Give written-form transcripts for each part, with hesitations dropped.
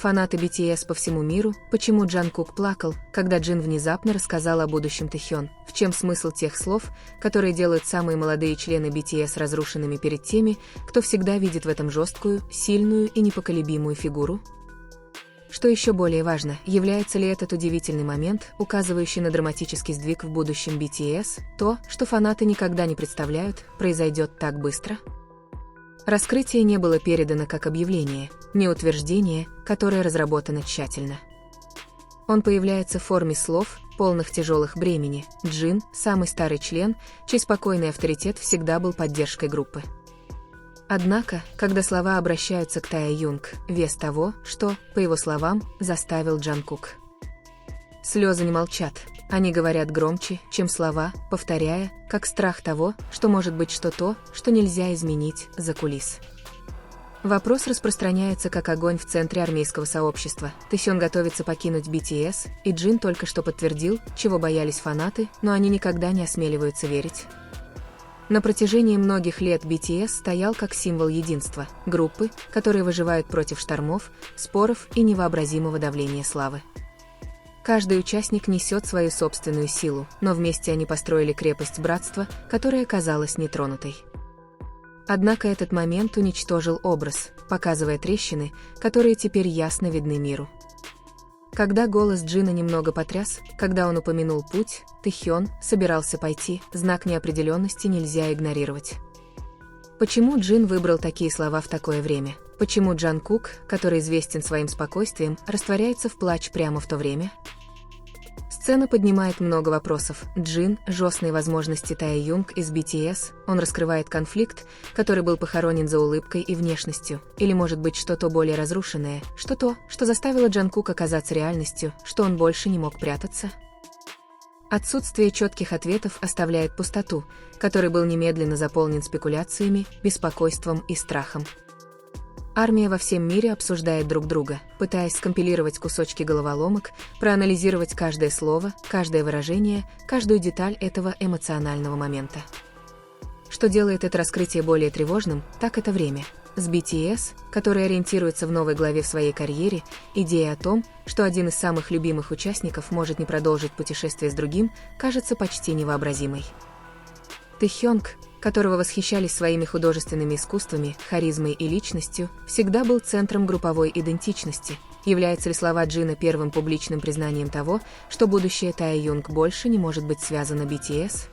фанаты BTS по всему миру, почему Джангкук плакал, когда Джин внезапно рассказал о будущем Тэхён, в чем смысл тех слов, которые делают самые молодые члены BTS разрушенными перед теми, кто всегда видит в этом жесткую, сильную и непоколебимую фигуру? Что еще более важно, является ли этот удивительный момент, указывающий на драматический сдвиг в будущем BTS, то, что фанаты никогда не представляют, произойдет так быстро? Раскрытие не было передано как объявление, не утверждение, которое разработано тщательно. Он появляется в форме слов, полных тяжелых бремени. Джин, самый старый член, чей спокойный авторитет всегда был поддержкой группы. Однако, когда слова обращаются к Тае Юнг, вес того, что, по его словам, заставил Джангкук. Слезы не молчат, они говорят громче, чем слова, повторяя, как страх того, что может быть что-то, что нельзя изменить, за кулис. Вопрос распространяется как огонь в центре армейского сообщества. Тэхён готовится покинуть BTS, и Джин только что подтвердил, чего боялись фанаты, но они никогда не осмеливаются верить. На протяжении многих лет BTS стоял как символ единства, группы, которые выживают против штормов, споров и невообразимого давления славы. Каждый участник несет свою собственную силу, но вместе они построили крепость братства, которая казалась нетронутой. Однако этот момент уничтожил образ, показывая трещины, которые теперь ясно видны миру. Когда голос Джина немного потряс, когда он упомянул путь, Тэхён собирался пойти, знак неопределенности нельзя игнорировать. Почему Джин выбрал такие слова в такое время? Почему Джангкук, который известен своим спокойствием, растворяется в плач прямо в то время? Сцена поднимает много вопросов. Джин – жестные возможности Тае Юнг из BTS, он раскрывает конфликт, который был похоронен за улыбкой и внешностью, или может быть что-то более разрушенное, что заставило Джангкук оказаться реальностью, что он больше не мог прятаться? Отсутствие четких ответов оставляет пустоту, который был немедленно заполнен спекуляциями, беспокойством и страхом. Армия во всем мире обсуждает друг друга, пытаясь скомпилировать кусочки головоломок, проанализировать каждое слово, каждое выражение, каждую деталь этого эмоционального момента. Что делает это раскрытие более тревожным, так это время. С BTS, который ориентируется в новой главе в своей карьере, идея о том, что один из самых любимых участников может не продолжить путешествие с другим, кажется почти невообразимой. Тэхёнг, которого восхищались своими художественными искусствами, харизмой и личностью, всегда был центром групповой идентичности. Являются ли слова Джина первым публичным признанием того, что будущее Тае Юнг больше не может быть связано BTS?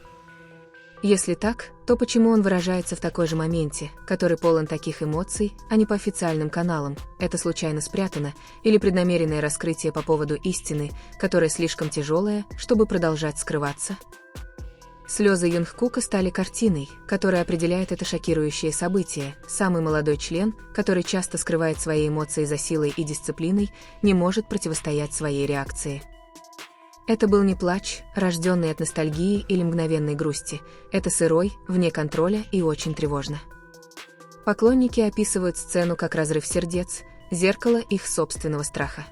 Если так, то почему он выражается в такой же моменте, который полон таких эмоций, а не по официальным каналам? Это случайно спрятано, или преднамеренное раскрытие по поводу истины, которая слишком тяжелая, чтобы продолжать скрываться? Слезы Юнгкука стали картиной, которая определяет это шокирующее событие. Самый молодой член, который часто скрывает свои эмоции за силой и дисциплиной, не может противостоять своей реакции. Это был не плач, рожденный от ностальгии или мгновенной грусти. Это сырой, вне контроля и очень тревожно. Поклонники описывают сцену как разрыв сердец, зеркало их собственного страха.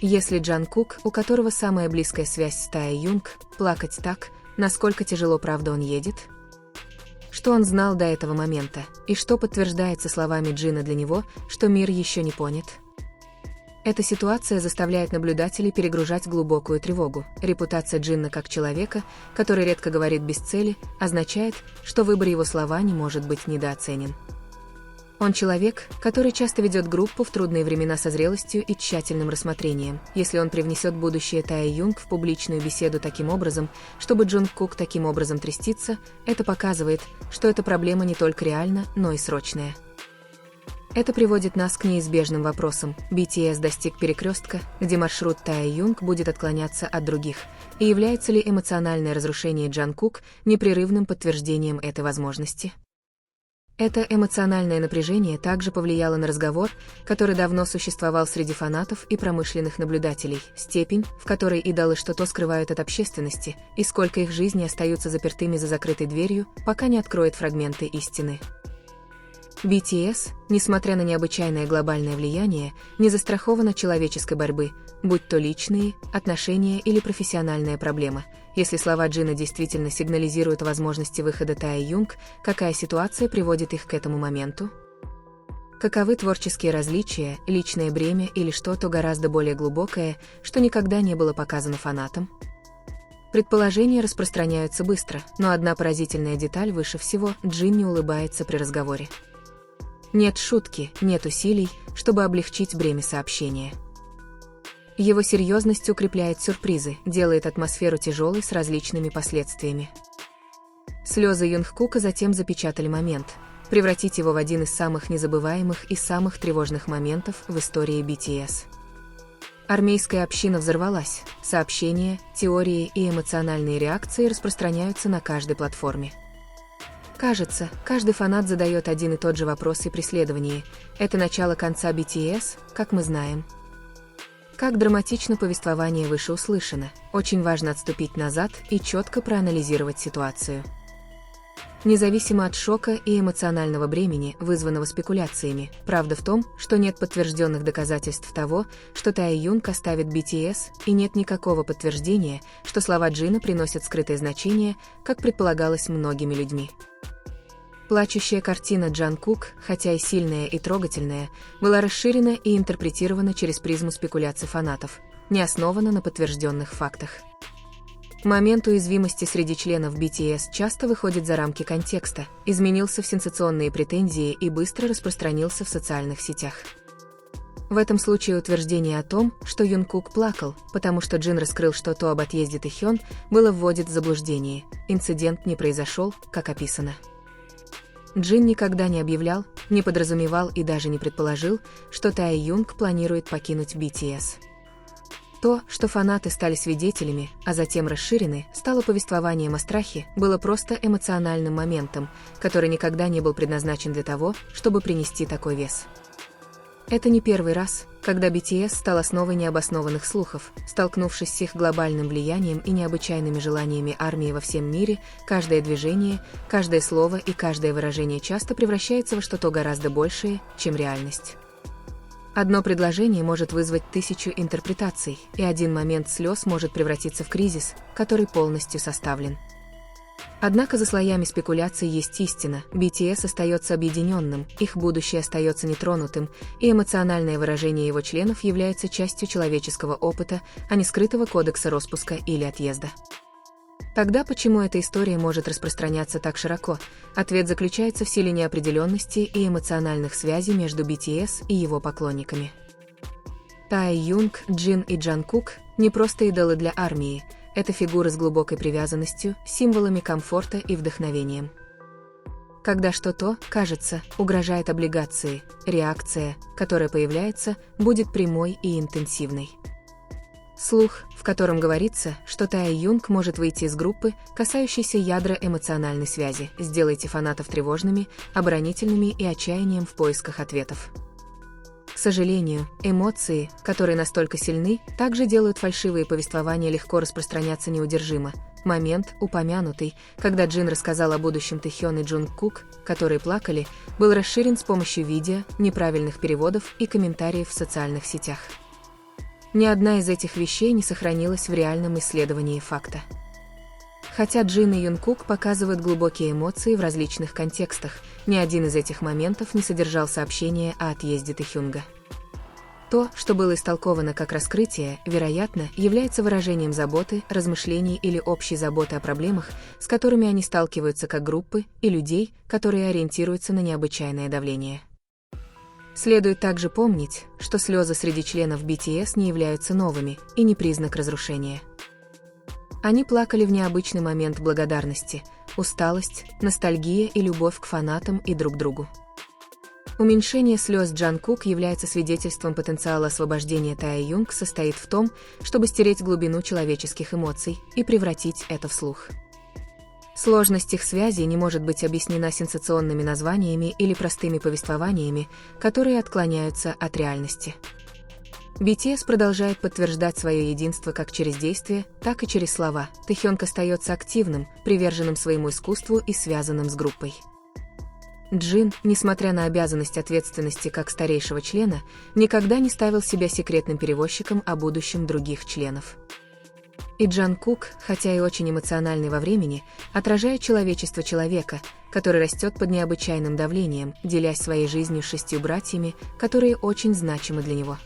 Если Джангкук, у которого самая близкая связь с Тае Юнг, плакать так, насколько тяжело правда он едет? Что он знал до этого момента, и что подтверждается словами Джина для него, что мир еще не понят? Эта ситуация заставляет наблюдателей перегружать глубокую тревогу. Репутация Джина как человека, который редко говорит без цели, означает, что выбор его слова не может быть недооценен. Он человек, который часто ведет группу в трудные времена со зрелостью и тщательным рассмотрением. Если он привнесет будущее Тае Юнг в публичную беседу таким образом, чтобы Джангкук таким образом трястится, это показывает, что эта проблема не только реальна, но и срочная. Это приводит нас к неизбежным вопросам. BTS достиг перекрестка, где маршрут Тае Юнг будет отклоняться от других, и является ли эмоциональное разрушение Джангкук непрерывным подтверждением этой возможности? Это эмоциональное напряжение также повлияло на разговор, который давно существовал среди фанатов и промышленных наблюдателей, степень, в которой идолы что-то скрывают от общественности, и сколько их жизней остаются запертыми за закрытой дверью, пока не откроет фрагменты истины. BTS, несмотря на необычайное глобальное влияние, не застрахован человеческой борьбы, будь то личные, отношения или профессиональная проблема. Если слова Джина действительно сигнализируют о возможности выхода Тае Юнг, какая ситуация приводит их к этому моменту? Каковы творческие различия, личное бремя или что-то гораздо более глубокое, что никогда не было показано фанатам? Предположения распространяются быстро, но одна поразительная деталь выше всего – Джин не улыбается при разговоре. Нет шутки, нет усилий, чтобы облегчить бремя сообщения. Его серьезность укрепляет сюрпризы, делает атмосферу тяжелой с различными последствиями. Слезы Юнгкука затем запечатали момент, превратить его в один из самых незабываемых и самых тревожных моментов в истории BTS. Армейская община взорвалась, сообщения, теории и эмоциональные реакции распространяются на каждой платформе. Кажется, каждый фанат задает один и тот же вопрос и преследование. Это начало конца BTS, как мы знаем. Как драматично повествование вышеуслышано, очень важно отступить назад и четко проанализировать ситуацию. Независимо от шока и эмоционального бремени, вызванного спекуляциями, правда в том, что нет подтвержденных доказательств того, что Таe-Юнг оставит BTS, и нет никакого подтверждения, что слова Джина приносят скрытое значение, как предполагалось многими людьми. Плачущая картина Джанкук, хотя и сильная и трогательная, была расширена и интерпретирована через призму спекуляций фанатов, не основана на подтвержденных фактах. Момент уязвимости среди членов BTS часто выходит за рамки контекста, изменился в сенсационные претензии и быстро распространился в социальных сетях. В этом случае утверждение о том, что Юнгкук плакал, потому что Джин раскрыл что-то об отъезде Тэхён, было вводит в заблуждение. Инцидент не произошел, как описано. Джин никогда не объявлял, не подразумевал и даже не предположил, что Таe-Юнг планирует покинуть BTS. То, что фанаты стали свидетелями, а затем расширены, стало повествованием о страхе, было просто эмоциональным моментом, который никогда не был предназначен для того, чтобы принести такой вес. Это не первый раз, когда BTS стал основой необоснованных слухов, столкнувшись с их глобальным влиянием и необычайными желаниями армии во всем мире. Каждое движение, каждое слово и каждое выражение часто превращается во что-то гораздо большее, чем реальность. Одно предложение может вызвать 1000 интерпретаций, и один момент слез может превратиться в кризис, который полностью составлен. Однако за слоями спекуляций есть истина, BTS остается объединенным, их будущее остается нетронутым, и эмоциональное выражение его членов является частью человеческого опыта, а не скрытого кодекса распуска или отъезда. Тогда почему эта история может распространяться так широко? Ответ заключается в силе неопределенности и эмоциональных связей между BTS и его поклонниками. Таe-Юнг, Джин и Джанкук – не просто идолы для армии, это фигуры с глубокой привязанностью, символами комфорта и вдохновением. Когда что-то, кажется, угрожает облигации, реакция, которая появляется, будет прямой и интенсивной. Слух, в котором говорится, что Таe-Юнг может выйти из группы, касающейся ядра эмоциональной связи, сделайте фанатов тревожными, оборонительными и отчаянием в поисках ответов. К сожалению, эмоции, которые настолько сильны, также делают фальшивые повествования легко распространяться неудержимо. Момент, упомянутый, когда Джин рассказал о будущем Тэхён и Джунгкук, которые плакали, был расширен с помощью видео, неправильных переводов и комментариев в социальных сетях. Ни одна из этих вещей не сохранилась в реальном исследовании факта. Хотя Джин и Юнгкук показывают глубокие эмоции в различных контекстах, ни один из этих моментов не содержал сообщения о отъезде Тэхёнга. То, что было истолковано как раскрытие, вероятно, является выражением заботы, размышлений или общей заботы о проблемах, с которыми они сталкиваются как группы, и людей, которые ориентируются на необычайное давление. Следует также помнить, что слезы среди членов BTS не являются новыми и не признак разрушения. Они плакали в необычный момент благодарности, усталость, ностальгия и любовь к фанатам и друг другу. Уменьшение слез Джанкук является свидетельством потенциала освобождения Таe-Юнг состоит в том, чтобы стереть глубину человеческих эмоций и превратить это в слух. Сложность их связи не может быть объяснена сенсационными названиями или простыми повествованиями, которые отклоняются от реальности. BTS продолжает подтверждать свое единство как через действия, так и через слова. Тэхёнг остается активным, приверженным своему искусству и связанным с группой. Джин, несмотря на обязанность ответственности как старейшего члена, никогда не ставил себя секретным перевозчиком о будущем других членов. И Джангкук, хотя и очень эмоциональный во времени, отражает человечество человека, который растет под необычайным давлением, делясь своей жизнью с 6 братьями, которые очень значимы для него.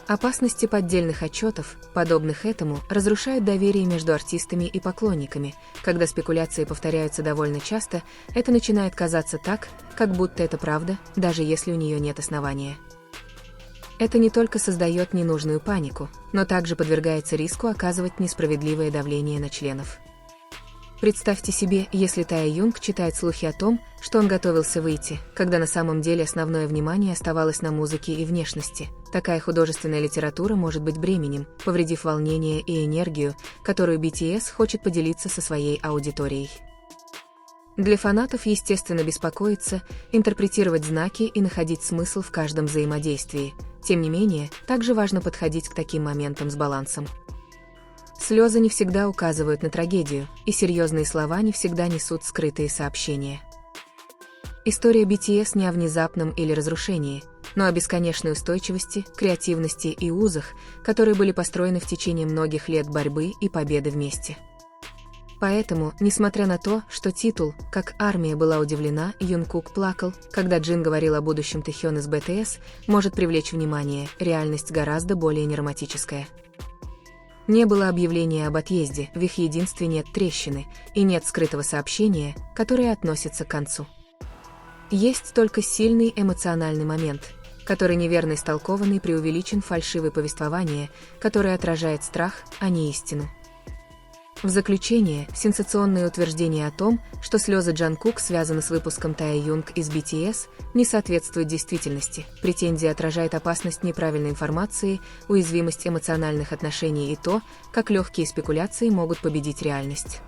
Опасности поддельных отчетов, подобных этому, разрушают доверие между артистами и поклонниками. Когда спекуляции повторяются довольно часто, это начинает казаться так, как будто это правда, даже если у нее нет основания. Это не только создает ненужную панику, но также подвергается риску оказывать несправедливое давление на членов. Представьте себе, если Тай Юнг читает слухи о том, что он готовился выйти, когда на самом деле основное внимание оставалось на музыке и внешности. Такая художественная литература может быть бременем, повредив волнение и энергию, которую BTS хочет поделиться со своей аудиторией. Для фанатов, естественно, беспокоиться, интерпретировать знаки и находить смысл в каждом взаимодействии. Тем не менее, также важно подходить к таким моментам с балансом. Слезы не всегда указывают на трагедию, и серьезные слова не всегда несут скрытые сообщения. История BTS не о внезапном или разрушении, но о бесконечной устойчивости, креативности и узах, которые были построены в течение многих лет борьбы и победы вместе. Поэтому, несмотря на то, что титул «Как армия была удивлена, Юнгкук плакал», когда Джин говорил о будущем Тэхён из BTS, может привлечь внимание, реальность гораздо более неромантическая. Не было объявления об отъезде, в их единстве нет трещины, и нет скрытого сообщения, которое относится к концу. Есть только сильный эмоциональный момент, который неверно истолкован и преувеличен фальшивое повествование, которое отражает страх, а не истину. В заключение, сенсационное утверждение о том, что слезы Джангкук связаны с выпуском Тай Юнг из BTS, не соответствует действительности. Претензия отражает опасность неправильной информации, уязвимость эмоциональных отношений и то, как легкие спекуляции могут победить реальность.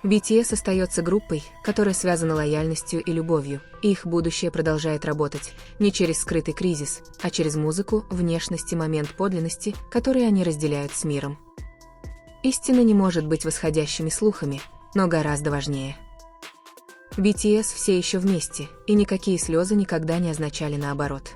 BTS остается группой, которая связана лояльностью и любовью, и их будущее продолжает работать не через скрытый кризис, а через музыку, внешность и момент подлинности, которые они разделяют с миром. Истина не может быть восходящими слухами, но гораздо важнее. BTS все еще вместе, и никакие слезы никогда не означали наоборот.